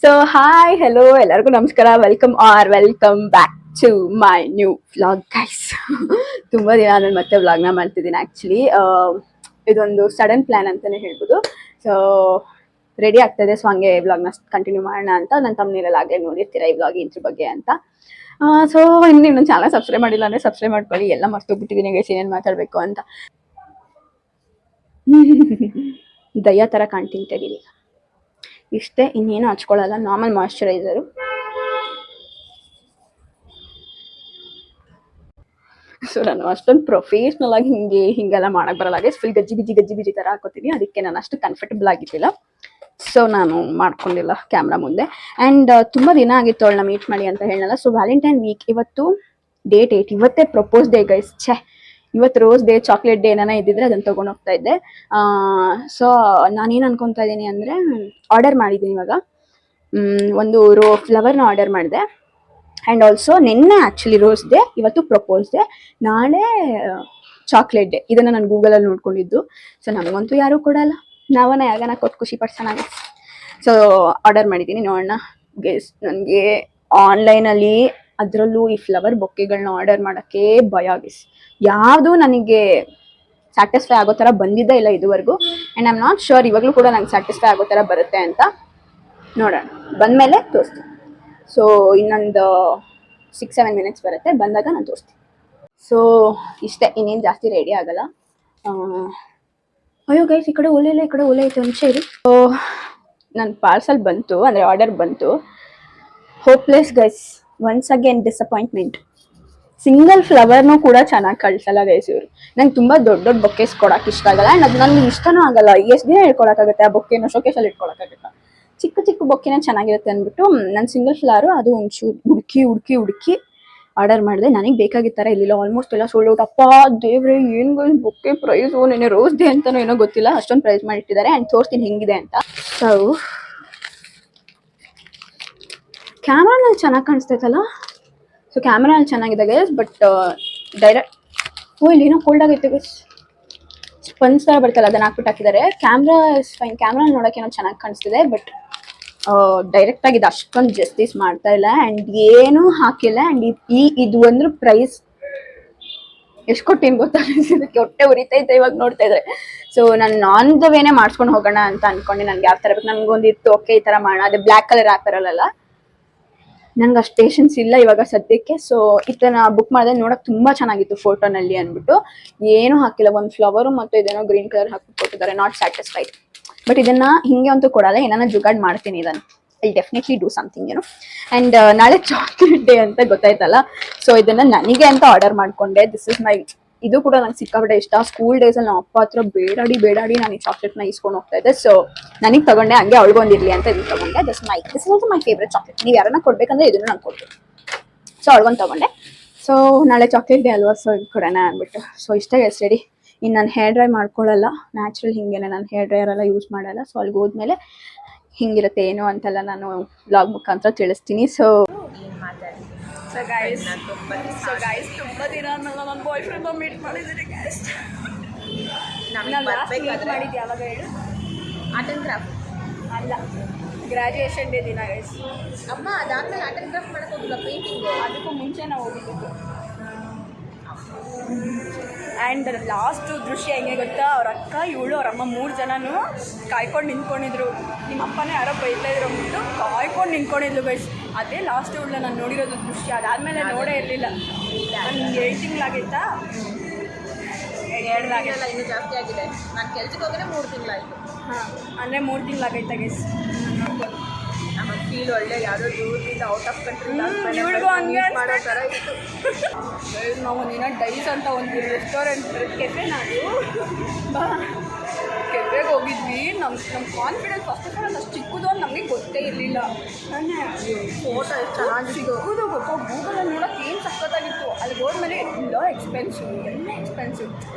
So hi hello ಎಲ್ಲರಿಗೂ ನಮಸ್ಕಾರ, welcome back to my new vlog guys. ತುಂಬ ದಿನ ನಾನು ಮತ್ತೆ ವ್ಲಾಗ್ನ ಮಾಡ್ತಿದ್ದೀನಿ. ಆ್ಯಕ್ಚುಲಿ ಇದೊಂದು ಸಡನ್ ಪ್ಲ್ಯಾನ್ ಅಂತಲೇ ಹೇಳ್ಬೋದು. ಸೊ ರೆಡಿ ಆಗ್ತಾಯಿದೆ, ಸೊ ಹಂಗೆ ವ್ಲಾಗ್ನ ಕಂಟಿನ್ಯೂ ಮಾಡೋಣ ಅಂತ. ನನ್ನ ತಮ್ಮನೇಲೆಲ್ಲ ಆಗಲೇ ನೋಡಿರ್ತೀರ ಈ ವ್ಲಾಗ್ ಇದ್ರ ಬಗ್ಗೆ ಅಂತ. ಸೊ ಇನ್ನೊಂದು ಚಾನಲ್ ಸಬ್ಸ್ಕ್ರೈಬ್ ಮಾಡಿಲ್ಲ ಅಂದರೆ ಸಬ್ಸ್ಕ್ರೈಬ್ ಮಾಡ್ಕೊಳ್ಳಿ. ಎಲ್ಲ ಮರ್ತೋಗ್ಬಿಟ್ಟಿದ್ದೀನಿ ಗೈಸ್ ಏನೇನು ಮಾತಾಡಬೇಕು ಅಂತ. ದಯ್ಯ ಥರ ಕಾಣ್ತೀನಿ ತೆಗೀರಿ. ಇಷ್ಟೇ, ಇನ್ನೇನು ಹಚ್ಕೊಳ್ಳಲ್ಲ, ನಾರ್ಮಲ್ ಮಾಯಶ್ಚರೈಸರು. ಸೊ ನಾನು ಅಷ್ಟೊಂದು ಪ್ರೊಫೆಷ್ನಲ್ ಆಗಿ ಹಿಂಗೆಲ್ಲ ಮಾಡಕ್ಕೆ ಬರಲ್ಲ. ಫುಲ್ ಗಜ್ಜಿ ಥರ ಹಾಕೋತೀನಿ. ಅದಕ್ಕೆ ನಾನು ಅಷ್ಟು ಕಂಫರ್ಟಬಲ್ ಆಗಿದ್ದಿಲ್ಲ, ಸೊ ನಾನು ಮಾಡ್ಕೊಂಡಿಲ್ಲ ಕ್ಯಾಮ್ರಾ ಮುಂದೆ. ಆ್ಯಂಡ್ ತುಂಬ ದಿನ ಆಗಿತ್ತು ಅವಳನ್ನ ಮೀಟ್ ಮಾಡಿ ಅಂತ ಹೇಳಲ್ಲ. ಸೊ ವ್ಯಾಲೆಂಟೈನ್ ವೀಕ್, ಇವತ್ತು ಡೇಟ್ 8, ಇವತ್ತೇ ಪ್ರಪೋಸ್ ಡೇ ಗೈಸ್. ಇವತ್ತು ರೋಸ್ ಡೇ, ಚಾಕ್ಲೇಟ್ ಡೇ ಏನಾನ ಇದ್ದಿದ್ರೆ ಅದನ್ನು ತೊಗೊಂಡು ಹೋಗ್ತಾ ಇದ್ದೆ. ಸೊ ನಾನೇನು ಅನ್ಕೊತಾ ಇದ್ದೀನಿ ಅಂದರೆ, ಆರ್ಡರ್ ಮಾಡಿದ್ದೀನಿ ಇವಾಗ. ಒಂದು ಫ್ಲವರ್ನ ಆರ್ಡರ್ ಮಾಡಿದೆ. ಆ್ಯಂಡ್ ಆಲ್ಸೋ ನಿನ್ನೆ ಆ್ಯಕ್ಚುಲಿ ರೋಸ್ ಡೇ, ಇವತ್ತು ಪ್ರಪೋಸ್ ಡೇ, ನಾಳೆ ಚಾಕ್ಲೇಟ್ ಡೇ. ಇದನ್ನು ನಾನು ಗೂಗಲಲ್ಲಿ ನೋಡ್ಕೊಂಡಿದ್ದು. ಸೊ ನಮಗಂತೂ ಯಾರೂ ಕೊಡಲ್ಲ, ನಾವನ್ನ ಯಾಗನ ಕೊಟ್ಟು ಖುಷಿ ಪಡ್ಸೋಣ. ಸೊ ಆರ್ಡರ್ ಮಾಡಿದ್ದೀನಿ, ನೋಡೋಣ ಗೆಸ್. ನನಗೆ ಆನ್ಲೈನಲ್ಲಿ ಅದರಲ್ಲೂ ಈ ಫ್ಲವರ್ ಬೊಕ್ಕೆಗಳನ್ನ ಆರ್ಡರ್ ಮಾಡೋಕ್ಕೆ ಭಯ ಗೆಸ್. ಯಾವುದು ನನಗೆ ಸ್ಯಾಟಿಸ್ಫೈ ಆಗೋ ಥರ ಬಂದಿದ್ದೇ ಇಲ್ಲ ಇದುವರೆಗೂ. And I am not sure ಇವಾಗಲೂ ಕೂಡ ನಂಗೆ ಸ್ಯಾಟಿಸ್ಫೈ ಆಗೋ ಥರ ಬರುತ್ತೆ ಅಂತ. ನೋಡೋಣ, ಬಂದಮೇಲೆ ತೋರಿಸ್ತೀನಿ. ಸೊ ಇನ್ನೊಂದು 6-7 ಮಿನಿಟ್ಸ್ ಬರುತ್ತೆ, ಬಂದಾಗ ನಾನು ತೋರಿಸ್ತೀನಿ. ಸೊ ಇಷ್ಟೇ, ಇನ್ನೇನು ಜಾಸ್ತಿ ರೆಡಿ ಆಗಲ್ಲ. ಅಯ್ಯೋ ಗೈಸ್, ಈ ಕಡೆ ಒಲೆ ಇಲ್ಲ, ಈ ಕಡೆ ಒಲೆ ಐತೆ, ಒಂದು ಸೇರಿ. ಸೊ ನನ್ನ ಪಾರ್ಸಲ್ ಬಂತು, ಅಂದರೆ ಆರ್ಡರ್ ಬಂತು. Hopeless guys, once again disappointment. Single ಫ್ಲವರ್ನೂ ಕೂಡ ಚೆನ್ನಾಗಿ ಕಳಿಸಲ್ಲ ಗೈಸ್ ಇವರು. ನಂಗೆ ತುಂಬ ದೊಡ್ಡ ದೊಡ್ಡ ಬೊಕ್ಕೆಸ್ ಕೊಡೋಕೆ ಇಷ್ಟ ಆಗಲ್ಲ. ಆ್ಯಂಡ್ ಅದು ನನಗೆ ಇಷ್ಟನೂ ಆಗಲ್ಲ. ಎಷ್ಟು ದಿನ ಇಟ್ಕೊಳಕ್ಕಾಗುತ್ತೆ ಆ ಬೊಕ್ಕೆನ? ಶೋಕೇಸಲ್ಲಿ ಇಟ್ಕೊಳಕ್ಕಾಗುತ್ತಾ? ಚಿಕ್ಕ ಚಿಕ್ಕ ಬೊಕ್ಕೆನೇ ಚೆನ್ನಾಗಿರುತ್ತೆ ಅಂದ್ಬಿಟ್ಟು ನಾನು ಸಿಂಗಲ್ ಫ್ಲವರು ಅದು ಒಂಚೂರು ಹುಡುಕಿ ಆರ್ಡರ್ ಮಾಡಿದೆ. ನನಗೆ ಬೇಕಾಗಿದ್ದ ಥರ ಇರಲಿಲ್ಲ. ಆಲ್ಮೋಸ್ಟ್ ಎಲ್ಲ ಸೋಲ್ಡ್ ಔಟ್. ಅಪ್ಪ ದೇವ್ರೆ, ಏನು ಬೊಕ್ಕೆ ಪ್ರೈಸು, ನೆನೆ ರೋಸ್ ಡೇ ಅಂತನೋ ಏನೋ ಗೊತ್ತಿಲ್ಲ, ಅಷ್ಟೊಂದು ಪ್ರೈಸ್ ಮಾಡಿಟ್ಟಿದ್ದಾರೆ. ಆ್ಯಂಡ್ ತೋರಿಸ್ತೀನಿ ಹೆಂಗಿದೆ ಅಂತ. ಸೊ ಕ್ಯಾಮ್ರಾನಲ್ಲಿ ಚೆನ್ನಾಗಿ ಕಾಣಿಸ್ತೈತಲ್ಲ. ಸೊ ಕ್ಯಾಮ್ರಾನಲ್ಲಿ ಚೆನ್ನಾಗಿದೆ ಗೈಸ್, ಬಟ್ ಡೈರೆಕ್ಟ್ ಇಲ್ಲಿ ಏನೋ ಕೋಲ್ಡ್ ಆಗೈತೆ ಗೈಸ್. ಸ್ಪಂಜ್ ಥರ ಬರ್ತಲ್ಲ, ಅದನ್ನು ಹಾಕಿದ್ದಾರೆ. ಕ್ಯಾಮ್ರಾ ಇಸ್ ಫೈನ್, ಕ್ಯಾಮ್ರಾನಲ್ಲಿ ನೋಡೋಕೆ ಏನೋ ಚೆನ್ನಾಗಿ ಕಾಣಿಸ್ತಿದೆ, ಬಟ್ ಡೈರೆಕ್ಟಾಗಿ ಇದು ಅಷ್ಟೊಂದು ಜಸ್ಟಿಸ್ ಮಾಡ್ತಾ ಇಲ್ಲ. ಆ್ಯಂಡ್ ಏನೂ ಹಾಕಿಲ್ಲ. ಆ್ಯಂಡ್ ಇದು ಅಂದ್ರೆ ಪ್ರೈಸ್ ಎಷ್ಟು ಕೊಟ್ಟಿನ ಗೊತ್ತಾಗಿದ್ದಕ್ಕೆ ಹೊಟ್ಟೆ ಉರಿತೈತೆ ಇವಾಗ ನೋಡ್ತಾ ಇದ್ರೆ. ಸೊ ನಾನು ಆನ್ ದ ವೇನೇ ಮಾಡಿಸ್ಕೊಂಡು ಹೋಗೋಣ ಅಂತ ಅನ್ಕೊಂಡು, ನನಗೆ ಯಾವ ಥರ ಬೇಕು ನನಗೊಂದಿತ್ತು. ಓಕೆ, ಈ ಥರ ಮಾಡೋಣ. ಅದೇ ಬ್ಲ್ಯಾಕ್ ಕಲರ್ ಹಾಕಿರಲ್ಲ, ನಂಗೆ ಅಷ್ಟು ಪೇಷನ್ಸ್ ಇಲ್ಲ ಇವಾಗ ಸದ್ಯಕ್ಕೆ. ಸೊ ಇದನ್ನ ಬುಕ್ ಮಾಡಿದೆ. ನೋಡೋಕೆ ತುಂಬ ಚೆನ್ನಾಗಿತ್ತು ಫೋಟೋನಲ್ಲಿ ಅಂದ್ಬಿಟ್ಟು. ಏನೂ ಹಾಕಿಲ್ಲ, ಒಂದು ಫ್ಲವರು ಮತ್ತು ಇದೇನೋ ಗ್ರೀನ್ ಕಲರ್ ಹಾಕಿ ಕೊಟ್ಟಿದ್ದಾರೆ. Not satisfied. ಬಟ್ ಇದನ್ನ ಹಿಂಗೆ ಅಂತೂ ಕೊಡಲ್ಲ, ಏನಾನ ಜುಗಾಡ್ ಮಾಡ್ತೀನಿ. ಇದನ್ನು ಐ ಡೆಫಿನೆಟ್ಲಿ ಡೂ ಸಮಥಿಂಗ್ ಏನೋ. ಆ್ಯಂಡ್ ನಾಳೆ ಚಾಕ್ಲೇಟ್ ಡೇ ಅಂತ ಗೊತ್ತಾಯ್ತಲ್ಲ, ಸೊ ಇದನ್ನು ನನಗೆ ಅಂತ ಆರ್ಡರ್ ಮಾಡಿಕೊಂಡೆ. ದಿಸ್ ಇಸ್ ಮೈ, ಇದು ಕೂಡ ನಂಗೆ ಸಿಕ್ಕಾಪಟ್ಟೆ ಇಷ್ಟ. ಸ್ಕೂಲ್ ಡೇಸಲ್ಲಿ ನಮ್ಮ ಅಪ್ಪ ಹತ್ರ ಬೇಡಾಡಿ ನಾನು ಈ ಚಾಕ್ಲೇಟ್ನ ಇಸ್ಕೊಂಡು ಹೋಗ್ತಾ ಇದ್ದೆ. ಸೊ ನನಗೆ ತಗೊಂಡೆ, ಹಂಗೆ ಅವಳಿಗೊಂದಿರಲಿ ಅಂತ ಇದನ್ನು ತಗೊಂಡೆ. This is also my favourite chocolate. ನೀವು ಯಾರನ್ನ ಕೊಡ್ಬೇಕಂದ್ರೆ ಇದನ್ನು ನಾನು ಕೊಡ್ತೀನಿ. ಸೊ ಅವಳಿಗೊಂದು ತಗೊಂಡೆ. ಸೊ ನಾಳೆ ಚಾಕ್ಲೇಟ್ ಡೇ ಅಲ್ವಾ, ಸೊ ಇದು ಕೊಡೋಣ ಅಂದ್ಬಿಟ್ಟು. ಸೊ ಇಷ್ಟ ಎಸ್ ರೆಡಿ. ಇನ್ನು ನಾನು ಹೇರ್ ಡ್ರೈ ಮಾಡ್ಕೊಳ್ಳಲ್ಲ, ನ್ಯಾಚುರಲ್ ಹಿಂಗೇನೆ, ನಾನು ಹೇರ್ ಡ್ರೈಯರ್ ಎಲ್ಲ ಯೂಸ್ ಮಾಡಲ್ಲ. ಸೊ ಅಲ್ಲಿಗೆ ಹೋದ್ಮೇಲೆ ಹಿಂಗಿರುತ್ತೆ ಏನು ಅಂತೆಲ್ಲ ನಾನು ವ್ಲಾಗ್ ಮುಖಾಂತರ ತಿಳಿಸ್ತೀನಿ. ಸೊ ಗೈಸ್ ತುಂಬ ದಿನ ನನ್ನ ಬಾಯ್ ಫ್ರೆಂಡ್ ಮೀಟ್ ಮಾಡಿದ್ದೀನಿ ಗೈಸ್. ಮಾಡಿದ್ದು ಯಾವಾಗ ಹೇಳು? ಆರ್ಟ್ ಆ್ಯಂಡ್ ಕ್ರಾಫ್ಟ್ ಅಲ್ಲ, ಗ್ರ್ಯಾಜುಯೇಷನ್ ಡೇ ದಿನ ಗೈಸ್. ಅಮ್ಮ ಅದಾದ್ಮೇಲೆ ಆರ್ಟ್ ಆ್ಯಂಡ್ ಕ್ರಾಫ್ಟ್ ಮಾಡಕ್ಕೆ ಹೋಗಿಲ್ಲ, ಪೇಂಟಿಂಗು. ಅದಕ್ಕೂ ಮುಂಚೆ ನಾವು ಹೋಗಿದ್ದು. ಆ್ಯಂಡ್ ಲಾಸ್ಟು ದೃಶ್ಯ ಹೆಂಗೆ ಗೊತ್ತಾ, ಅವ್ರ ಅಕ್ಕ, ಇವಳು, ಅವರಮ್ಮ 3 ಜನನೂ ಕಾಯ್ಕೊಂಡು ನಿಂತ್ಕೊಂಡಿದ್ರು. ನಿಮ್ಮ ಅಪ್ಪನೇ ಯಾರೋ ಬೈತಾ ಇದ್ರು ಅಂದ್ಬಿಟ್ಟು ಕಾಯ್ಕೊಂಡು ನಿಂತ್ಕೊಂಡಿದ್ಲು ಗೈಸ್. ಅದೇ ಲಾಸ್ಟ್ ಇವಳ ನಾನು ನೋಡಿರೋದು ದೃಶ್ಯ. ಅದಾದಮೇಲೆ ನೋಡೇ ಇರಲಿಲ್ಲ. ನನಗೆ 7 ತಿಂಗಳಾಗಿತ್ತಾ, 2 ಆಗಿಲ್ಲ, ಇನ್ನೂ ಜಾಸ್ತಿ ಆಗಿದೆ. ನಾನು ಕೆಲ್ಸಕ್ಕೆ ಹೋಗೋದೇ 3 ತಿಂಗಳಾಯಿತು. ಅಂದರೆ 3 ತಿಂಗಳಾಗೈತೆ ಗೈಸ್. ನಮಗೆ ಫೀಲ್ ಒಳ್ಳೆ, ಯಾವುದೋ ದೂರದಿಂದ ಔಟ್ ಆಫ್ ಕಂಟ್ರಿ ಇವಳಿಗೂ ಹಂಗೆ ಮಾಡೋ ಥರ ಇತ್ತು. ನಾವು ಒಂದಿನ ಡೈಸ್ ಅಂತ ಒಂದು ರೆಸ್ಟೋರೆಂಟ್ ಕೆಫೆ, ಕೆಫೆಗೆ ಹೋಗಿದ್ವಿ. ನಮ್ಮ ಕಾನ್ಫಿಡೆನ್ಸ್ ಫಸ್ಟ್ ಆಫ್ ಆಲ್ ಅಷ್ಟು ಚಿಕ್ಕದು ಅಂತ ನಮಗೆ ಗೊತ್ತೇ ಇರಲಿಲ್ಲ. ನಾನೇ ಫೋಟೋ ಚೆನ್ನಾಗಿ ಸಿಗೋದು ಗೊತ್ತೋ, ಗೂಗಲಲ್ಲಿ ನೋಡೋಕೆ ಏನು ಸಖತ್ತಾಗಿತ್ತು. ಅಲ್ಲಿ ಹೋದ್ಮೇಲೆ ಎಲ್ಲ ಎಕ್ಸ್ಪೆನ್ಸಿವ್.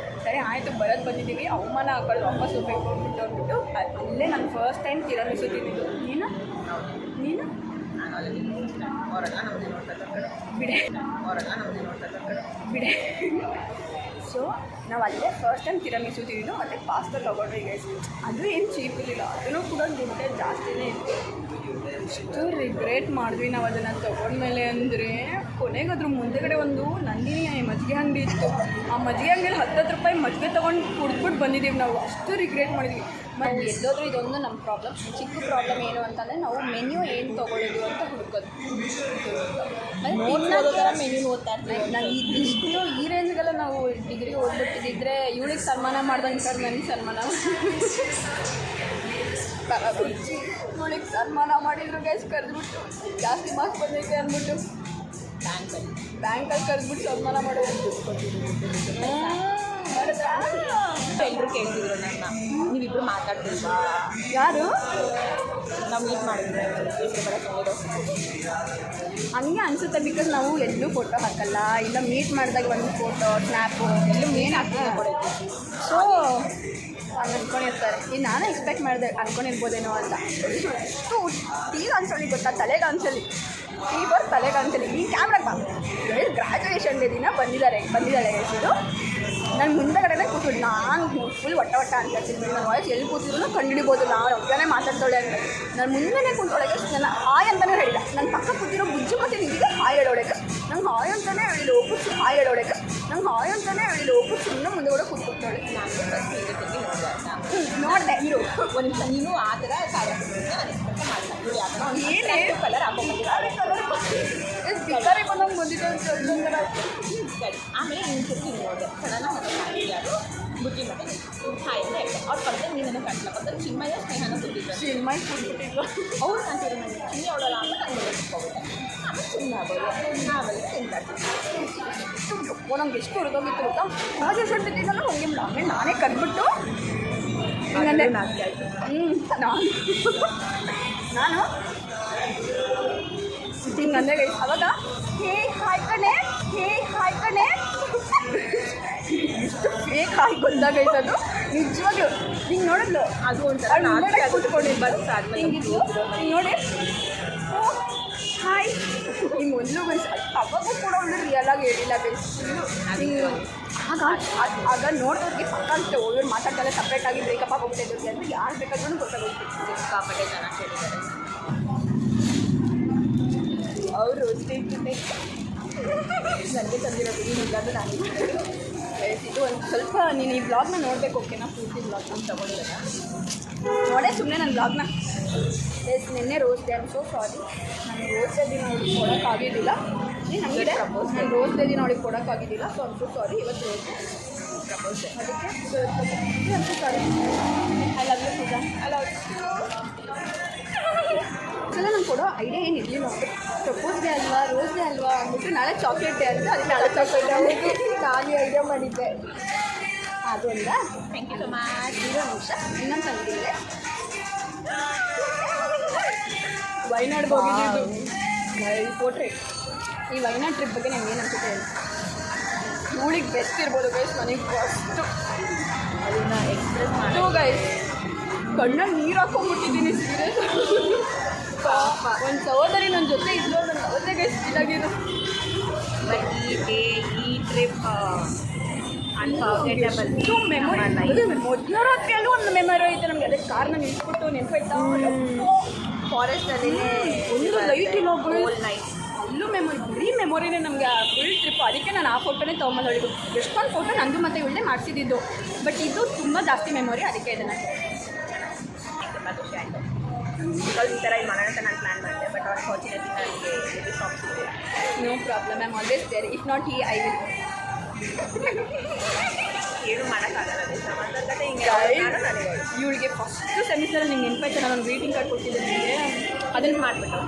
ಸರಿ ಆಯಿತು, ಬರೋದು ಬಂದಿದ್ದೀವಿ, ಅವಮಾನ ಹಾಕೊಳ್ಳೋದು ವಾಪಸ್ ಹೋಗ್ಬೇಕು ಅಂದ್ಬಿಟ್ಟು ಅಲ್ಲೇ ನಾನು ಫಸ್ಟ್ ಟೈಮ್ ತಿರಮಿಸು ತಿಂದಿದ್ದು. ನೀನು ಬಿಡೆ. ಸೊ ನಾವು ಅಲ್ಲೇ ಫಸ್ಟ್ ಟೈಮ್ ತಿರಮಿಸು ತಿಂದು ಮತ್ತು ಪಾಸ್ತಾ ತೊಗೊಂಡ್ರಿ ಗೈಸ್. ಅದು ಏನು ಚೀಪ್ ಇರಲಿಲ್ಲ, ಅದನ್ನು ಕೂಡ ದುಡ್ಡೇ ಜಾಸ್ತಿನೇ ಇತ್ತು. ಎಷ್ಟು ರಿಗ್ರೆಟ್ ಮಾಡಿದ್ವಿ ನಾವು ಅದನ್ನು ತೊಗೊಂಡ್ಮೇಲೆ ಅಂದರೆ. ಕೊನೆಗೆ ಅದ್ರ ಮುಂದೆಗಡೆ ಒಂದು ನಂದಿನಿ ಮಜ್ಜಿಗೆ ಅಂಗಡಿ ಇತ್ತು. ಆ ಮಜ್ಜಿಗೆ ಅಂಗಡಿಯಲ್ಲಿ 10 ರೂಪಾಯಿ ಮಜ್ಜಿಗೆ ತೊಗೊಂಡು ಕುಡ್ದ್ಬಿಟ್ಟು ಬಂದಿದ್ದೀವಿ ನಾವು. ಅಷ್ಟು ರಿಗ್ರೆಟ್ ಮಾಡಿದ್ವಿ. ಮತ್ತು ಎಲ್ಲೋದ್ರೂ ಇದೊಂದು ನಮ್ಮ ಪ್ರಾಬ್ಲಮ್, ಚಿಕ್ಕ ಪ್ರಾಬ್ಲಮ್ ಏನು ಅಂತಂದರೆ ನಾವು ಮೆನ್ಯೂ ಏನು ತೊಗೊಳ್ಳೋದು ಅಂತ ಹುಡುಕೋದು. ಮೆನ್ಯೂ ಓದ್ತಾ ಇರ್ತೀವಿ. ನಾನು ಇಷ್ಟು ಈ ರೇಂಜ್ಗೆಲ್ಲ ನಾವು ಡಿಗ್ರಿ ಓದ್ಬಿಟ್ಟಿದ್ದರೆ ಇವಳಿಗೆ ಸನ್ಮಾನ ಮಾಡ್ದಂಗೆ ಸರ್ ನನಗೆ ಸನ್ಮಾನ ಇವಳಿಗೆ ಸನ್ಮಾನ ಮಾಡಿದ್ರು ಗೈಸ್. ಕರೆದ್ಬಿಟ್ಟು ಜಾಸ್ತಿ ಮಾರ್ಕ್ಸ್ ಬಂದೈತೆ ಅಂದ್ಬಿಟ್ಟು ಬ್ಯಾಂಕಲ್ಲಿ ಕರೆದ್ಬಿಟ್ಟು ಸನ್ಮಾನ ಮಾಡೋದು. ಎಲ್ಲರೂ ಕೇಳ್ತಿದ್ರು ನನ್ನ, ನೀವಿಬ್ಬರು ಮಾತಾಡ್ತಿಲ್ವಾ? ಯಾರು ನಾವು ಮೀಟ್ ಮಾಡಿದ್ರೆ ಹಂಗೆ ಅನಿಸುತ್ತೆ. ಬಿಕಾಸ್ ನಾವು ಎಲ್ಲೂ ಫೋಟೋ ಹಾಕಲ್ಲ, ಇಲ್ಲ ಮೀಟ್ ಮಾಡಿದಾಗ ಒಂದು ಫೋಟೋ ಸ್ನ್ಯಾಪು ಎಲ್ಲೂ ಮೇನ್ ಹಾಕ್ತಾ ಕೊಡುತ್ತೆ. ಸೊ ಹಂಗೆ ಅಂದ್ಕೊಂಡಿರ್ತಾರೆ. ಈಗ ನಾನೇ ಎಕ್ಸ್ಪೆಕ್ಟ್ ಮಾಡಿದೆ ಅಂದ್ಕೊಂಡಿರ್ಬೋದೇನೋ ಅಂತ. ಅಷ್ಟು ಟೀಗೆ ಅನ್ಸೋಳಿ ಗೊತ್ತಾ, ತಲೆಗೆ ಅನ್ಸಲಿ ಟೀ ಬರ್ ತಲೆಗೆ ಅನ್ಸಲಿ. ಈ ಕ್ಯಾಮ್ರಾಗೆ ಬಾ ಗ್ರ್ಯಾಜುಯೇಷನ್ ಡೇ ದಿನ ಬಂದಿದ್ದಾಳೆ ಇದು. ನಾನು ಮುಂದೆಗಡೆ ಕೂತಿದ್ದು, ನಾನು ಫುಲ್ ಒಟ್ಟ ಅಂತ ಹೇಳ್ತಿದ್ವಿ. ನನ್ನ ವಾಯ್ಸ್ ಎಲ್ಲಿ ಕೂತಿದ್ರು ಕಂಡುಹಿಡಿಬೋದು, ನಾವು ಒಬ್ಬನೇ ಮಾತಾಡ್ತಾಳೆ ಅಂತ. ನಾನು ಮುಂದೆನೇ ಕೂತ್ಕೊಳ್ಳೋಕೆ ನನ್ನ ಹಾಯ್ ಅಂತಲೇ ಹೇಳಿಲ್ಲ. ನನ್ನ ಪಕ್ಕ ಕೂತಿರೋ ಬುಜ್ಜು ಮತ್ತು ನಿಮಗೆ ಹಾಯ್ ಹೇಳೋಳಕ್ಕೆ ನಂಗೆ ಹಾಯ್ ಅಂತಲೇ ಹೇಳಿಲ್ಲ. ಹೋಗ್ಬಿಟ್ಟು ಹಾಯ್ ಹೇಳೋಳಕ್ಕೆ ನಂಗೆ ಹಾಯ್ ಅಂತಲೇ ಹೇಳಿಲ್ಲ. ಹೋಗ್ಬಿಟ್ಟು ಸುಮ್ಮನೆ ಮುಂದೆ ಕೂಡ ಕೂತ್ಕೊಳ್ತಾಳೆ. ನೋಡಿದೆ ಇರು ಒಂದು ನಿಮಿಷ, ನೀನು ಆ ಥರ ಏನೇ ಕಲರ್ ಹಾಕೊಂಡ್ಬಂದಿದ್ದಾರೆ. ಬಿಕಾರಿ ಬಂದಂಗೆ ಬಂದಿದ್ದೆ ಅಂತ ಆಮೇಲೆ ಇನ್ನೊಂದು ನೋಡಿದೆ ಸಡನ್ನಾಗಿ ಯಾರು ಬುದ್ಧಿ ಮತ್ತೆ ಹಾಯ್ ಅಂತ ಹೇಳ್ದೆ. ಅವ್ರ ಪಕ್ಕ ನೀನನ್ನು ಕಾಣಿಸ್ಲಕ್ಕ ಚಿನ್ಮಯ ಸ್ನೇಹನ ಕೊಟ್ಟಿದ್ದರು. ಚಿನ್ಮಯ ಕೊಟ್ಬಿಟ್ಟಿದ್ರು ಅವ್ರು ಅಂತಿದ್ರು ನನಗೆ ಚಿನ್ನಿ ಅವಳಲ್ಲ ಅಂತ ನಂಗೆ ಹೋಗ್ಬಿಟ್ಟೆ. ಆಮೇಲೆ ಚಿನ್ನ ಆಗೋದು ಆಮೇಲೆ ತಿಂತಾಡ್ತೀನಿ. ನಂಗೆ ಎಷ್ಟು ಹೊರದೋಗಿತ್ತು ಗೊತ್ತಾ, ಗ್ರಾಜುಯೇಷನ್ ದಿನ ಹೋಗಿ ಆಮೇಲೆ ನಾನೇ ಕರ್ಬಿಟ್ಟು ಹಿಂಗಂದೆ. ನಾನು ಹಿಂಗಂದೆ ಗೈ. ಅವಾಗ ಹೇ ಹಾಯ್ ಕಣೆ ಎಷ್ಟು ಫೇಕ್ ಹಾಯ್ ಗೊತ್ತಾಗೈತೆ ಅದು ನಿಜವಾಗ್ಲು. ಹಿಂಗೆ ನೋಡಿದ್ಲು, ಅದು ಒಂಥರ ಕೂತ್ಕೊಂಡಿರ್ಬಾರ್ದು ಹಿಂಗಿದ್ದು ಹಿಂಗೆ ನೋಡಿ ಹಾಯ್ ಹಿಂಗೆ ಒಂದು ಗೈಸ್. ಅವಾಗೂ ಕೂಡ ಒಂದು ರಿಯಲ್ ಆಗಿ ಹೇಳಿಲ್ಲ ಗೈಸ್. ಆಗ ನೋಡೋರಿಗೆ ಪಕ್ಕ ಅಷ್ಟೇ ಓವರ್ ಮಾತಾಡ್ತಾರೆ. ಸಪ್ರೇಟಾಗಿ ಬ್ರೇಕಪ್ ಆಗೋಗ್ಬಿಟ್ಟಿದ್ದು ಅಂದರೆ ಯಾರು ಬೇಕಾದ್ರೂ ಗೊತ್ತಾಗೋಗ್ಬಿಟ್ಟು ಸಿಕ್ಕಾಪಟ್ಟೆ ಜನ ಕೇಳಿದ್ದಾರೆ ಅವರು ನನಗೆ ತಂದಿರೋದು ಈಗಾದರೂ ನಾನು ಇದು ಒಂದು ಸ್ವಲ್ಪ ನೀನು ಈ ಬ್ಲಾಗ್ನ ನೋಡಬೇಕು. ಓಕೆನಾ? ಪೂರ್ತಿ ಬ್ಲಾಗ್ ನಾನು ತೊಗೊಂಡಿರೋದ ನೋಡೇ ಸುಮ್ಮನೆ ನನ್ನ ಬ್ಲಾಗ್ನ. ನಿನ್ನೆ ರೋಸ್ ಡೇ. ಸೊ ಸಾರಿ, ನಾನು ರೋಸ್ ಡೇ ದಿನ ಅವ್ಳಿಗೆ ಕೊಡೋಕ್ಕಾಗಿದ್ದಿಲ್ಲ. ನಮಗೆ ನಾನು ರೋಸ್ ಡೇ ದಿನ ಅವ್ಳಿಗೆ ಕೊಡೋಕ್ಕಾಗಿದ್ದಿಲ್ಲ. So so sorry. ಇವತ್ತು ರೋಸ್ ಡೇ ಪ್ರಪೋಸ್ ಅದಕ್ಕೆ so sorry. I love you Pooja. I love you. ಸಲ ನಂಗೆ ಕೊಡೋ ಐಡಿಯಾ ಏನು ಇರಲಿಲ್ಲ. ಪ್ರಪೋಸ್ ಡೇ ಅಲ್ವಾ, ರೋಸ್ ಡೇ ಅಲ್ವಾ ಅಂದ್ಬಿಟ್ಟು ನಾಳೆ ಚಾಕ್ಲೇಟ್ ಡೇ ಅಂತ ಅದಕ್ಕೆ ನಾಳೆ ಚಾಕ್ಲೇಟ್ ಖಾಲಿ ಐಡಿಯಾ ಮಾಡಿದ್ದೆ. ಅದು ಅಲ್ಲ. Thank you so much. ಇರೋ ನಿಮಿಷ ಇನ್ನೊಂದು ತಂದಿದ್ದೆ. ವೈನಾಡ್ಗೆ ಹೋಗಿದ್ದು ಪೋಟ್ರೇಟ್. ಈ ವೈನಾಡ್ ಟ್ರಿಪ್ ಬಗ್ಗೆ ನಂಗೆ ಏನು ಅನ್ಸುತ್ತೆ ಹೇಳಿ. ಇವಳಿಗೆ ಬೆಸ್ಟ್ ಇರ್ಬೋದು ಗೈಸ್, ನನಗೆ ಫಸ್ಟು ಅದನ್ನು ಎಕ್ಸ್ಪ್ರೆಸ್ ಮಾಡಿ ಗೈಸ್ ಕಣ್ಣಲ್ಲಿ ನೀರು ಹಾಕೊಂಡ್ಬಿಟ್ಟಿದ್ದೀನಿ. ಸೀರಿಯಸ್ ಪಾಪ ಒಂದು ಸಹೋದರಿ ನನ್ನ ಜೊತೆ ಇದ್ದು ನನ್ನ ಅವತ್ತೇ ಗೈಸ್ ಇದಾಗಿದ್ದು. ಬಟ್ ಈ ಟ್ರಿಪ್ ಅನ್ಫರ್ಗೆಟಬಲ್ ಮೆಮೊರಿ. ಮೊದಲ ರಾತ್ರಿಯಲ್ಲೂ ಒಂದು ಮೆಮೊರಿ ಐತೆ ನಮಗೆ. ಅದಕ್ಕೆ ಕಾರ್ನ ನಿಲ್ಸ್ಬಿಟ್ಟು ನೆನಪಾಯ್ತಾ ಫಾರೆಸ್ಟಲ್ಲಿ ಒಂದು ಲೈಟ್ ಇಲ್ಲ ಹೋಲ್ ನೈಟ್. ಅಲ್ಲೂ ಬರೀ ಮೆಮೊರಿನೇ ನಮಗೆ ಆ ಫುಲ್ ಟ್ರಿಪ್. ಅದಕ್ಕೆ ನಾನು ಆ ಫೋಟೋನೇ ತೊಗೊಂಬಂದೊಳಿಗೂ. ಎಷ್ಟೊಂದು ಫೋಟೋ ನಂದು ಮತ್ತೆ ಇವಳೇ ಮಾಡಿಸಿದ್ದು. ಬಟ್ ಇದು ತುಂಬ ಜಾಸ್ತಿ ಮೆಮೊರಿ, ಅದಕ್ಕೆ ಇದನ್ನು ತುಂಬ ಖುಷಿ ಆಯಿತು. ಬಿಕಾಸ್ ಈ ಥರ ಈ ಮಾಡೋಣ ಅಂತ ನಾನು ಪ್ಲ್ಯಾನ್ ಮಾಡಿದೆ. ಬಟ್ ಅನ್ಫಾರ್ಚುನೇಟ್ಲಿ ನನಗೆ ಸಾಂಗ್ಸ್ ಇದೆ. No problem, I am always there. If not he I will. ಏನು ಮಾಡೋಕ್ಕಾಗಲ್ಲ. ಸಂಬಂಧತೆ ಹಿಂಗೆ ಇವಳಿಗೆ ಫಸ್ಟ್ ಸೆಮಿಸ್ಟರಲ್ಲಿ ನಿಮ್ಗೆ ನೆನಪಾಯ್ತು, ನಾನು ಗ್ರೀಟಿಂಗ್ ಕಾರ್ಡ್ ಕೊಟ್ಟಿದ್ದೆ ನಿಮಗೆ. ಅದನ್ನು ಮಾಡಿಬಿಟ್ಟು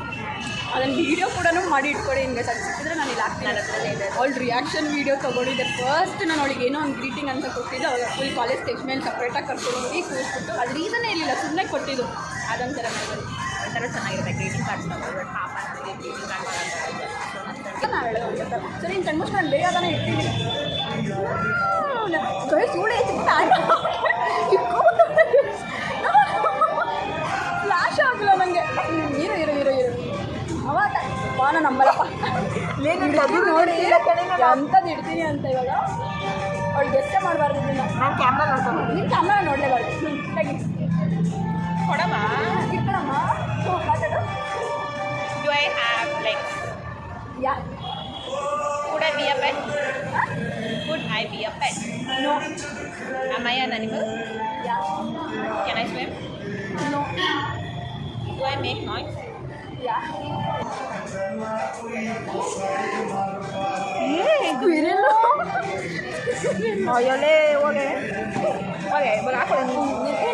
ಅದನ್ನು ವೀಡಿಯೋ ಕೂಡ ಮಾಡಿ ಇಟ್ಕೊಡಿ. ಹಿಂಗೆ ಸಿಕ್ಕಿದ್ರೆ ನಾನು ಇಲ್ಲಿ ಹಾಕ್ತೀನಿ. ನನ್ನ ಹತ್ರನೇ ಇದೆ. ಅವಳು ರಿಯಾಕ್ಷನ್ ವೀಡಿಯೋ ತೊಗೊಂಡಿದ್ದೆ. ಫಸ್ಟ್ ನಾನು ಅವಳಿಗೆ ಏನೋ ಒಂದು ಗ್ರೀಟಿಂಗ್ ಅಂತ ಕೊಟ್ಟಿದ್ದೆ. ಅವಾಗ ಫುಲ್ ಕಾಲೇಜ್ ಸ್ಟೇಜ್ ಮೇಲೆ ಸಪ್ರೇಟಾಗಿ ಕರ್ಕೊಂಡು ಹೋಗಿ ಕೂರಿಸ್ಬಿಟ್ಟು ಅದು ರೀಸನ್ನೇ ಇರಲಿಲ್ಲ, ಸುಮ್ಮನೆ ಕೊಟ್ಟಿದ್ದು. ಅದೊಂಥರ ಮೆಮೊರಿ. ಒಂಥರ ಚೆನ್ನಾಗಿರುತ್ತೆ ಗ್ರೀಟಿಂಗ್ ಕಾರ್ಡ್ಸ್ ತೊಗೊಂಡು. ಬಟ್ ಪಾಪ ನನಗೆ ಗ್ರೀಟಿಂಗ್ ಕಾರ್ಡ್ ಮಾಡೋದು ನಾವು ಹೇಳೋದು ಸರಿ. ಇನ್ನು ಕಣ್ಮುಷ್ಟು ನಾನು ಬೇಗ ಅದನ್ನು ಇರ್ತೀನಿ. ಸೂಳೆ ಫ್ಲಾಶ್ ಆಗಲ್ಲ ನನಗೆ. ಇರು ಅವಾಗ ಬಾನ ನಂಬಲ್ಲಪ್ಪ ನೋಡಿ ಅಂಥದ್ದು ಇಡ್ತೀನಿ ಅಂತ. ಇವಾಗ ಅವಳು ಗೆಸ್ಟೇ ಮಾಡಬಾರ್ದು ಇದನ್ನ. ನಾನು ಕ್ಯಾಮ್ರಾ ನೋಡ್ಕೊಂಡು ನೀನು ಕ್ಯಾಮ್ರಾ ನೋಡಲೇಬಾರ್ದು. ತೆಗಿ ಕೊಡಮ್ಮ. ಇಟ್ಕೊಳಮ್ಮ. ಮಾತಾಡು. Do I have legs? Yeah Could I be a pet? Could I be a pet? No Am I an animal? Yeah Can I swim? No Do I make noise? Yeah Quirrell. ಅಯ್ಯಲೇ ಹೋಗೆ ಹೋಗೆ ಇವಾಗ ಹಾಕೊಳ್ಳಿ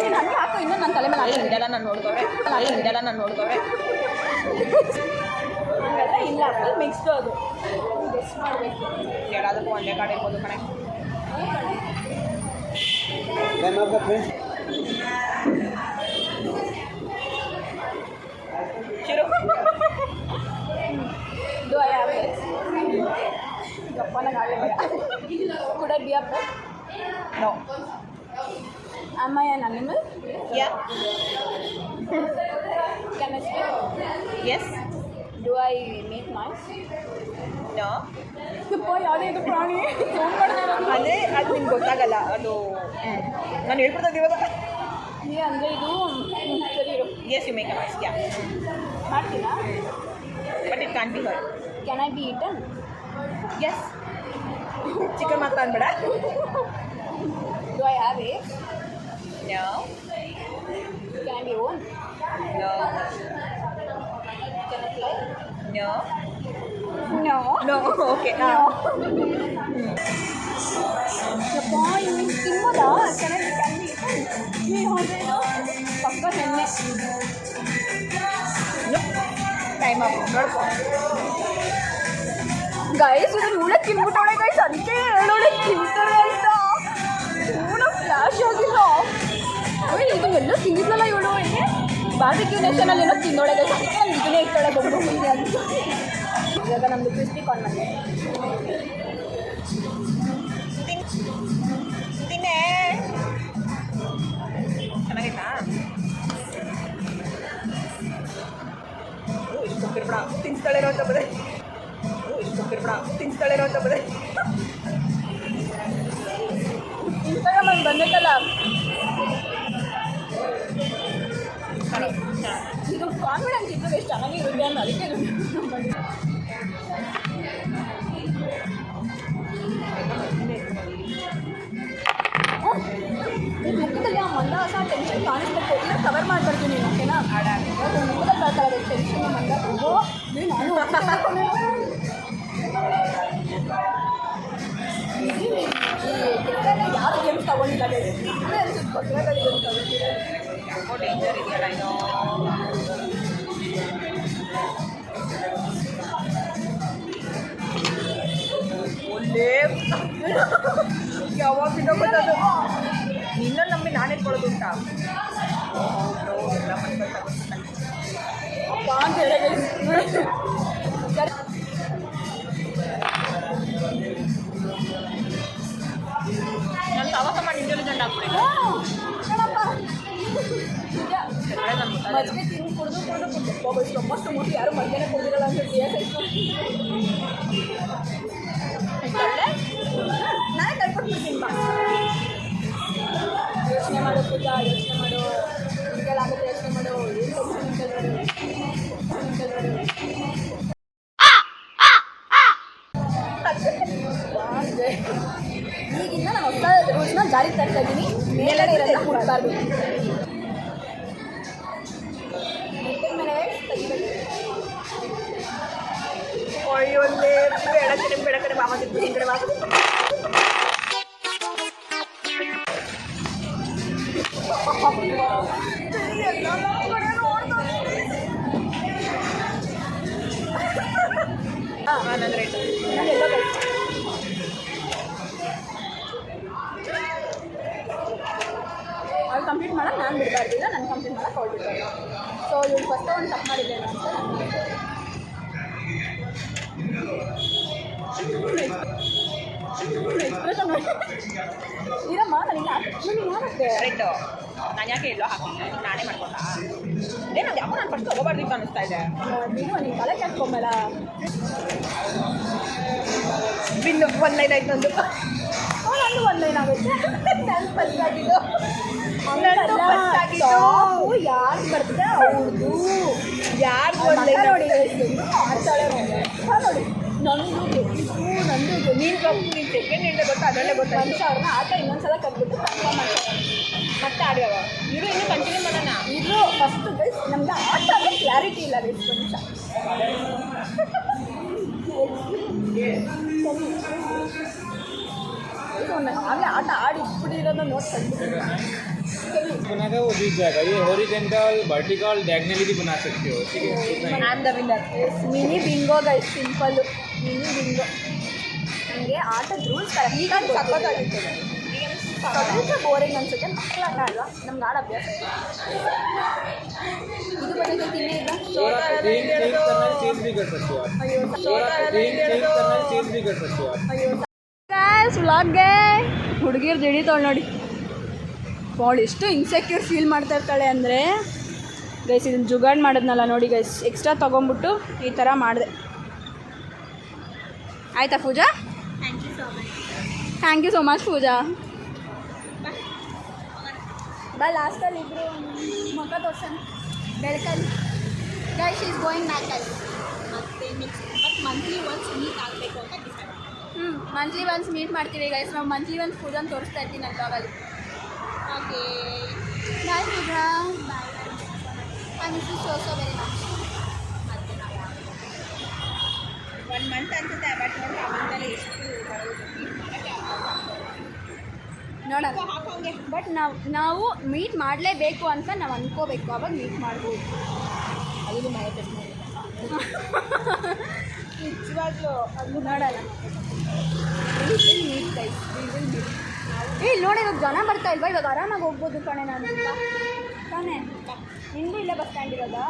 ನೀನು ಹಂಗೆ ಹಾಕು. ಇನ್ನೂ ನನ್ನ ತಲೆ ಮೇಲೆ ಹಾಕಿ. ಇದೆಲ್ಲ ನಾನು ನೋಡ್ತವ್ರೆ ಇದೆಲ್ಲ ನಾನು ನೋಡ್ತವ್ರೆ ಹಂಗೆಲ್ಲ ಇಲ್ಲ. ಫುಲ್ ಮಿಕ್ಸ್ಡು ಅದು. ಗೆಸ್ಟ್ ಮಾಡಬೇಕು. ಎಲ್ಲದಕ್ಕೂ ಒಂದೇ ಕಡೆ ಇರ್ಬೋದು ಕಣೆ. ಶಿರು Do I have it? ಗಪ್ಪನಾಗಲ್ಲ. Could I be a pet? No Am I an animal? Yeah Can I speak? Yes Do I make noise? No ಯಪ್ಪ ಯಾವುದೇ ಇದು ಪ್ರಾಣಿ ಫೋನ್ ಮಾಡಿದೆ ನಾನು. ಅದೇ ಅದು ನಿಮ್ಗೆ ಗೊತ್ತಾಗಲ್ಲ ಅದು ನಾನು ಹೇಳ್ಬಿಡ್ತದೆ ಇವಾಗ ನೀ ಅಂದರೆ ಇದು ಸರಿ ಇರು. Yes you make a noise ಯಾ ಮಾಡ್ತೀನಾ? But it can't be her Can I be eaten? Yes chicken ಮಾತ್ರ ಅನ್ಬೇಡ Do I have it? No Can I be own? No Can I fly? No No. No okay No. ಯಪ್ಪ ಇನ್ನು ತಿನ್ನೋದಾ? Can I be eaten? ನೀ ಹೋದೇನೋ ಪಕ್ಕ ಹೆಣ್ಣೆ. Time of ನೋಡ್ಕೊ guys ಇದನ್ನು ಇವಳೆ ತಿನ್ಬಿಟ್ಟವಳೆ ಗೈಸ್. ಅದಕ್ಕೆ ಹೇಳೋಳೆ ತಿಂತಾರೆ ಅಂತ. ಇವಳು ಫ್ಲಾಶ್ ಆಗಿಲ್ಲ. ಇದನ್ನೆಲ್ಲೋ ತಿಂದಿದ್ಲಲ್ಲ ಇವಳು. ಏನೇ ಬಾರ್ಬಿಕ್ಯೂ ನೇಷನಲ್ಲಿ ಏನೋ ತಿಂದೋಳೆ ಗೈಸ್. ಅದಕ್ಕೆ ನಾನು ಇದನ್ನೇ ಇಟ್ಟಾಳೆ ಬಂದು ಹಿಂಗೆ ಅಂತ. ಇವಾಗ ನಮ್ಮದು ಕ್ರಿಸ್ಪಿ ಕಾರ್ನ್ ಮಾಡಿ ತಿನ್ನೆ ಚೆನ್ನಾಗೈತಾ ಇಷ್ಟು ಬಿಡ ತಿನ್ಸ್ತಾಳೇನೋ ಅಂತ ಬದೇ ಇಷ್ಟು ಬಿಡ ತಿನ್ಸ್ತಾಳೇನೋ ಅಂತ ಬದೇ ಇನ್ಸ್ಟಾಗ್ರಾಮಲ್ಲಿ ಬಂದೈತಲ್ಲ ಇದು ಕಾನ್ಫಿಡೆನ್ಸ್ ಇದ್ದು ಎಷ್ಟು ಚೆನ್ನಾಗಿರುತ್ತೆ ಅಂತ ಅದಕ್ಕೆ ಮುಖದಲ್ಲಿ ಆ ಮಂದಹಾಸ ಟೆನ್ಷನ್ ಕಾಣಿಸ್ಬೇಕು. ಇಲ್ಲ ಕವರ್ ಮಾಡ್ಬರ್ತೀನಿ ಓಕೆನಾ? ಮುಖದಲ್ಲಿ ಬರ್ತಾರೆ ಟೆನ್ಷನ್ ಮಂದ. ನಾನು ಯಾರು ಗೇಮ್ಸ್ ತಗೊಂಡಿಲ್ಲ ಅನ್ಸುತ್ತೆ. ಪಕ್ಕದಲ್ಲಿ ಗೇಮ್ಸ್ ತಗೊಂಡಿಲ್ಲ. ಯಾಕೋ ಡೇಂಜರ್ ಇದೆಯಲ್ಲ ಇದು ಒಳ್ಳೆ ಯಾವಾಗಿಂದ ಗೊತ್ತದು ನಿನ್ನ ನಂಬಿ ನಾನು ಇಟ್ಕೊಳ್ಳೋದು ಉಂಟಾ ಅಪ್ಪ ಅಂತ ಹೇಳಿ ನಾನು ತವಾಸ ಮಾಡಿ ಇಂಟೆಲಿಜೆಂಟ್ ಆಗ್ಬಿಡಿ ಮಜ್ಜಿಗೆ ತಿಂದು ಕುಡಿದು ಮಸ್ತ್ ಮುಟ್ಟಿ ಯಾರು ಮಧ್ಯಾಹ್ನ ಕುಡಿದಿರಲ್ಲ ಅಂತ ನಾನೇ ಕಳ್ಕೊಟ್ಬಿಡ್ತೀನಿ ಬಾ. ಯೋಚನೆ ಮಾಡು ಪೂಜಾ, ಯೋಚನೆ ಮಾಡು. ಆಗುತ್ತೆ ಯೋಚನೆ ಮಾಡು. ಏನು ಈಗಿಂದ ನಾನು ಹೊಸ ರೂಲ್ಸ್ನ ಜಾರಿಗೆ ತರ್ತಾ ಇದ್ದೀನಿ. ಮೇಲ್ಗಡೆ ಇರೋದನ್ನ ಹುಡ್ಬಾರ್ದು. ಒಳ್ಳೆ ಬೆಳಕಡೆ ಬಾಮ ತಿರ್ತೀನಿ ಈ ಕಡೆ ಬಾಮ ನನ್ನ ರೇಟ್ ಅವ್ಳು ಕಂಪ್ಲೀಟ್ ಮಾಡೋಕೆ ನಾನು ಬಿಡಬಾರ್ದಿಲ್ಲ, ನಾನು ಕಂಪ್ಲೀಟ್ ಮಾಡೋಕೆ ಅವ್ಳು ಬಿಡಬಾರ್ದು. ಸೊ ಇವ್ಳು ಫಸ್ಟ್ ಒಂದು ತಪ್ಪು ಮಾಡಿದ್ದೇನೆ ಅಂತ ನಾನು ಇರಮ್ಮ ನನಗೆ ಯಾಕೆ ರೈಟು ನಾನು ಯಾಕೆ ಎಲ್ಲೋ ಹಾಕಿದ್ದೆ ನಾನೇ ಮಾಡ್ಕೊಂಡ ಏನದು ಯಾಕೋ ನಾನು ಫಸ್ಟ್ ತಗೋಬಾರ್ದಿತ್ತು ಅನ್ನಿಸ್ತಾ ಇದೆ ನೀನು ನಿನ್ನ ತಲೆ ಕೆಟ್ಕೊಂಬೇಡ. ಬಿಂದು 1 ಲೈನ್ ಆಯ್ತು ನಂದು. ನಾನು ನಂದು ಒಂದೈನ್ ಆಗುತ್ತೆ. ನಾನು ಫಸ್ಟ್ ಆಗಿದ್ದು ಯಾರು ಬರ್ತದೆ ಅವ್ರದ್ದು ಯಾರು ನೋಡಿ ಆಡ್ತಾಳೆ ನೋಡಿ ನಂದು ನೀನು ಕಪ್ಪು ನೀನು ಸೆಕೆಂಡ್ ಹಿಂದೆ ಗೊತ್ತಾ ಅದರಲ್ಲೇ ಗೊತ್ತಾಯ್ತು. ಮನುಷ್ಯ ಅವ್ರನ್ನ ಆಟ ಇನ್ನೊಂದ್ಸಲ ಕಟ್ಬಿಟ್ಟು ಕನ್ಫರ್ಮ್ ಮಾಡ್ತಾರೆ. ಮತ್ತೆ ಆಡುವ ಇರು ಇನ್ನೂ ಕಂಟಿನ್ಯೂ ಮಾಡೋಣ. ಇದು ಫಸ್ಟ್ ಗೈಸ್ ನಮ್ಗೆ ಆಟ ಅಂದರೆ ಕ್ಲಾರಿಟಿ ಇಲ್ಲ ಗೈಸ್ ಮನುಷ್ಯ. ಆಗಲೇ ಆಟ ಆಡಿ ಇಟ್ಬಿಟ್ಟಿರೋದು ನೋಡಿ बना था वो दिख जाएगा. ये हॉरिजॉन्टल वर्टिकल डायगोनली भी बना सकते हो. ठीक है. I am the winner. Mini bingo guys simple mini bingo. ನನಗೆ ಆಟದ ರೂಲ್ಸ್ ಈಗ ಸಖತ್ತಾಗಿರ್ತದೆ. ಸ್ವಲ್ಪ ಬೋರಿಂಗ್ ಅನ್ಸುತ್ತೆ. ಮಕ್ಕಳ ಆಟ ಅಲ್ವಾ ನಮ್ಗೆ ಆಡ ಅಭ್ಯಾಸ. ಇದು ಬಂದಿದೆ ಇನ್ನೇ ಇಲ್ಲ. थोड़ा चेंज करना है, चेंज भी कर सकते हो आप. ಅಯ್ಯೋ थोड़ा चेंज करना है, चेंज भी कर सकते हो आप. ಅಯ್ಯೋ ಗೈಸ್ ವ್ಲಾಗ್ಗೆ ಹುಡುಗಿರ್ದು ಹಿಡಿತಾಳೆ ನೋಡಿ. ಅವಳು ಎಷ್ಟು ಇನ್ಸೆಕ್ಯೂರ್ ಫೀಲ್ ಮಾಡ್ತಾ ಇರ್ತಾಳೆ ಅಂದರೆ ಗೈಸ್ ಇದನ್ನು ಜುಗಾಡ್ ಮಾಡಿದ್ನಲ್ಲ ನೋಡಿ ಗೈಸ್ ಎಕ್ಸ್ಟ್ರಾ ತೊಗೊಂಬಿಟ್ಟು ಈ ಥರ ಮಾಡಿದೆ. ಆಯಿತಾ Pooja? Thank you so much Pooja. ಬಾ ಲಾಸ್ಟಲ್ಲಿ ಇಬ್ಬರು ಮುಖ ತೋರ್ಸೋಣ ಬೆಳಕಲ್ಲಿ. ಗೈಸ್ ಈಸ್ ಗೋಯಿಂಗ್ ಮ್ಯಾಕಲ್ಲಿ. ಮತ್ತೆ next but monthly once meet ಆಗಬೇಕು ಅಂತ ಡಿಸೈಡ್. ಮಂತ್ಲಿ ಒನ್ಸ್ ಮೀಟ್ ಮಾಡ್ತೀವಿ ಗೈಸ್. ನಾವು ಮಂತ್ಲಿ ಒನ್ಸ್ ಪೂಜಾನ ತೋರಿಸ್ತಾ ಇರ್ತೀನಿ ನನ್ನ ಬ್ಲಾಗಲ್ಲಿ. Okay bye Pooja. Bye. And this is also very much. ಮತ್ತೆ ನಾವು 1 ಮಂತ್ ಅನ್ಸುತ್ತೆ ಬಟ್ ನೋಡಿ ಆ ಮಂತಲ್ಲಿ ಎಷ್ಟು ನೋಡೋಣ ಹಾಕೋಂಗೆ. ಬಟ್ ನಾವು ಮೀಟ್ ಮಾಡಲೇಬೇಕು ಅಂತ ನಾವು ಅಂದ್ಕೋಬೇಕು. ಅವಾಗ ಮೀಟ್ ಮಾಡ್ಬೋದು. ಅದು ಮನೆ ಟೆಸ್ಟ್ ಮಾಡಿ ನಿಜವಾಗ್ಲೂ ಅದು ನೋಡೋಣ. ಮೀಟ್ ಗೈಸ್ ಇಲ್ಲಿ ನೋಡಿ ಇವಾಗ ಜನ ಬರ್ತಾ ಇಲ್ವಾ? ಇವಾಗ ಆರಾಮಾಗಿ ಹೋಗ್ಬೋದು ಕಣೆ ನಾನು ಅಂತ ತಾನೇ. ನಿಂದು ಇಲ್ಲೇ ಬಸ್ ಸ್ಟ್ಯಾಂಡ್ ಇರೋದಾ?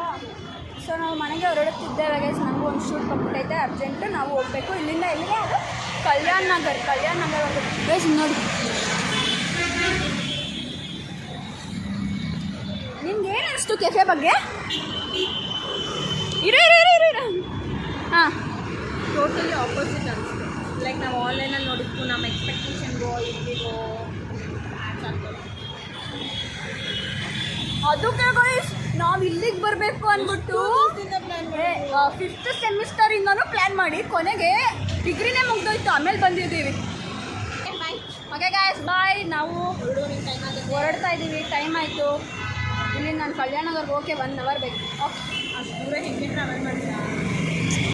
ಸೊ ನಾವು ಮನೆಗೆ ಹೊರಡುತ್ತಿದ್ದೇವೆ ಗೈಸ್. ನನಗೂ ಒಂದು ಶೂಟ್ ಬಂದ್ಬಿಟ್ಟೈತೆ ಅರ್ಜೆಂಟು. ನಾವು ಹೋಗಬೇಕು ಇಲ್ಲಿಂದ ಎಲ್ಲಿಗೆ? ಕಲ್ಯಾಣ್ ನಗರ್ ಹೋಗ್ಬೇಕು ಗೈಸ್. ನೋಡಿ ನಿಮ್ಗೆ ಏನು ಅನಿಸ್ತು ಕೆಫೆ ಬಗ್ಗೆ? ಇರೋ ಹಾಂ ಟೋಟಲಿ ಆಪೋಸಿಟ್ ಅನಿಸ್ತು. ಲೈಕ್ ನಾವು ಆನ್ಲೈನಲ್ಲಿ ನೋಡಿದ್ವು ನಮ್ಮ ಎಕ್ಸ್ಪೆಕ್ಟೇಷನ್ಗೋ ಇಲ್ಲಿಗೋ ಮ್ಯಾಚ್ ಆಗ್ತದೆ. ಅದಕ್ಕೆ ಗೈಸ್ ನಾವು ಇಲ್ಲಿಗೆ ಬರಬೇಕು ಅಂದ್ಬಿಟ್ಟು 5th ಸೆಮಿಸ್ಟರಿಂದನೂ ಪ್ಲ್ಯಾನ್ ಮಾಡಿ ಕೊನೆಗೆ ಡಿಗ್ರಿನೇ ಮುಗ್ದೋಯ್ತು. ಆಮೇಲೆ ಬಂದಿದ್ದೀವಿ. ಬಾಯ್. Okay guys bye. ನಾವು ಟೈಮ್ ಆಗುತ್ತೆ. ಹೊರಡ್ತಾ ಇದ್ದೀವಿ. ಟೈಮ್ ಆಯಿತು. ಇಲ್ಲಿ ನಾನು ಕಲ್ಯಾಣನಗರ್ಗೆ ಓಕೆ 1 ಅವರ್ ಬೇಕು. ಓಕೆ ಅಷ್ಟು ದೂರ ಹೆಂಗೆ ಟ್ರಾವೆಲ್ ಮಾಡಿಲ್ಲ.